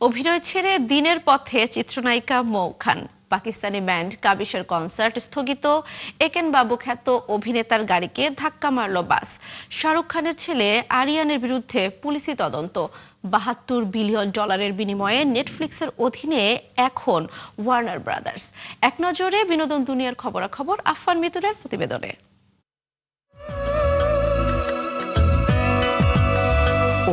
অভিনয় ছেড়ে দিনের পথে চিত্রনায়িকা মৌ খান। পাকিস্তানি ব্যান্ড কাবিশের কনসার্ট স্থগিত। একেন বাবু খ্যাত অভিনেতার গাড়িকে ধাক্কা মারল বাস। শাহরুখ খানের ছেলে আরিয়ানের বিরুদ্ধে পুলিশি তদন্ত। $72 বিলিয়ন বিনিময়ে নেটফ্লিক্সের অধীনে এখন ওয়ার্নার ব্রাদার্স। এক নজরে বিনোদন দুনিয়ার খবরাখবর আফফান মিতুলের প্রতিবেদনে।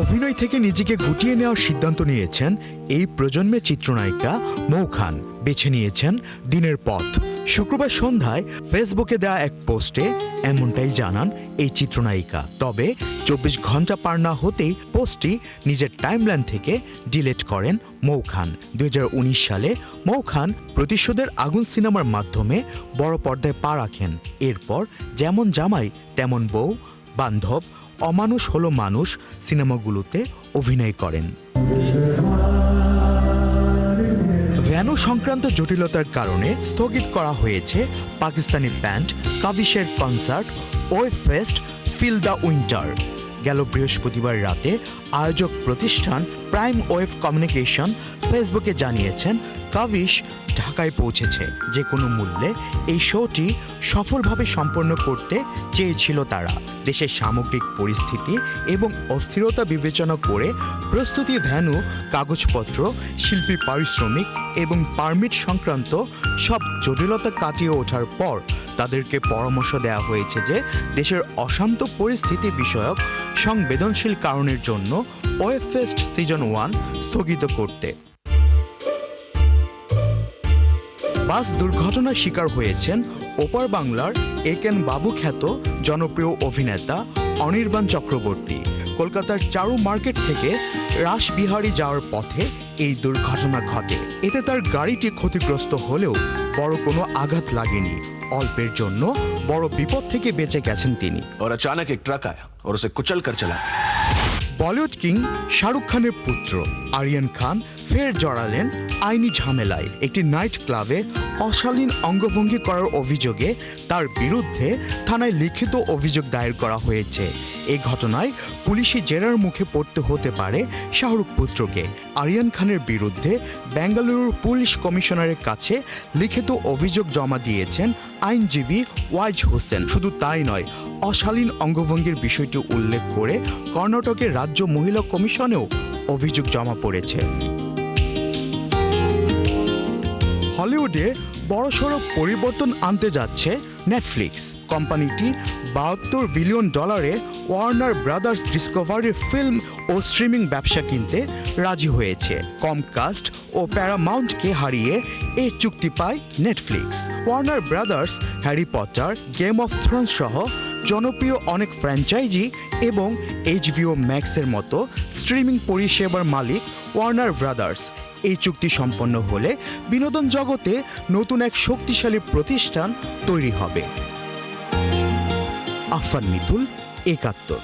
অভিনয় থেকে নিজেকে গুটিয়ে নেওয়ার সিদ্ধান্ত নিয়েছেন এই প্রজন্মের চিত্রনায়িকা মৌ খান। বেছে নিয়েছেন দিনের পথ। শুক্রবার সন্ধ্যায় ফেসবুকে দেওয়া এক পোস্টে এমনটাই জানান এই চিত্রনায়িকা। তবে 24 ঘন্টা পার না হতেই পোস্টটি নিজের টাইমলাইন থেকে ডিলিট করেন মৌ খান। 2019 সালে মৌ খান প্রতিশোধের আগুন সিনেমার মাধ্যমে বড় পর্দায় পা রাখেন। এরপর যেমন জামাই তেমন বউ, বান্ধব, অমানুষ হলো মানুষ সিনেমাগুলোতে অভিনয় করেন। ভ্যানু সংক্রান্ত জটিলতার কারণে স্থগিত করা হয়েছে পাকিস্তানি ব্যান্ড কাবিশের concert wave fest feel the winter. গেল বৃহস্পতিবার রাতে আয়োজক প্রতিষ্ঠান প্রাইম ওয়েভ কমিউনিকেশন ফেসবুকে জানিয়েছেন কাবিশ ঢাকায় পৌঁছেছে। যে কোনো মূল্যে এই শোটি সফলভাবে সম্পন্ন করতে চেয়েছিল তারা। দেশের সামগ্রিক পরিস্থিতি এবং অস্থিরতা বিবেচনা করে প্রস্তুতি, ভ্যানু, কাগজপত্র, শিল্পী পারিশ্রমিক এবং পারমিট সংক্রান্ত সব জটিলতা কাটিয়ে ওঠার পর তাদেরকে পরামর্শ দেওয়া হয়েছে যে দেশের অশান্ত পরিস্থিতি বিষয়ক সংবেদনশীল কারণের জন্য ওয়েভ ফেস্ট সিজন 1 স্থগিত করতে। বাস দুর্ঘটনার শিকার হয়েছেন ওপার বাংলার একেন বাবু খ্যাত জনপ্রিয় অভিনেতা অনির্বাণ চক্রবর্তী। কলকাতার চারু মার্কেট থেকে রাসবিহারী যাওয়ার পথে এই দুর্ঘটনা ঘটে। এতে তার গাড়িটি ক্ষতিগ্রস্ত হলেও বড় কোনো আঘাত লাগেনি। অল্পের জন্য বড় বিপদ থেকে বেঁচে গেছেন তিনি। और अचानक एक ट्रक आया और उसे कुचल कर चला। বলিউড কিং শাহরুখ খানের পুত্র আরিয়ান খান ফের জড়ালেন আইনি ঝামেলায়। একটি নাইট ক্লাবে অশালীন অঙ্গভঙ্গি করার অভিযোগে তার বিরুদ্ধে থানায় লিখিত অভিযোগ দায়ের করা হয়েছে। এই ঘটনায় পুলিশি জেরার মুখে পড়তে হতে পারে শাহরুখ পুত্রকে। আরিয়ান খানের বিরুদ্ধে বেঙ্গালুরুর পুলিশ কমিশনারের কাছে লিখিত অভিযোগ জমা দিয়েছেন আইনজীবী ওয়াইজ হোসেন। শুধু তাই নয়, অশালীন অঙ্গভঙ্গির বিষয়টি উল্লেখ করে কর্ণাটকের রাজ্য মহিলা কমিশনেও অভিযোগ জমা পড়েছে। হলিউডে বড়সড় পরিবর্তন আনতে যাচ্ছে নেটফ্লিক্স। কোম্পানিটি $72 বিলিয়ন ওয়ার্নার ব্রাদার্স ডিসকভারির ফিল্ম ও স্ট্রিমিং ব্যবসা কিনতে রাজি হয়েছে। কমকাস্ট ও প্যারামাউন্টকে হারিয়ে এই চুক্তি পায় Netflix. Warner brothers Harry Potter, game of Thrones সহ জনপ্রিয় অনেক ফ্র্যাঞ্চাইজি এবং HBO ম্যাক্সের মতো স্ট্রিমিং পরিষেবার মালিক ওয়ার্নার ব্রাদার্স। এই চুক্তি সম্পন্ন হলে বিনোদন জগতে নতুন এক শক্তিশালী প্রতিষ্ঠান তৈরি হবে। আফফান মিতুল, ৭১।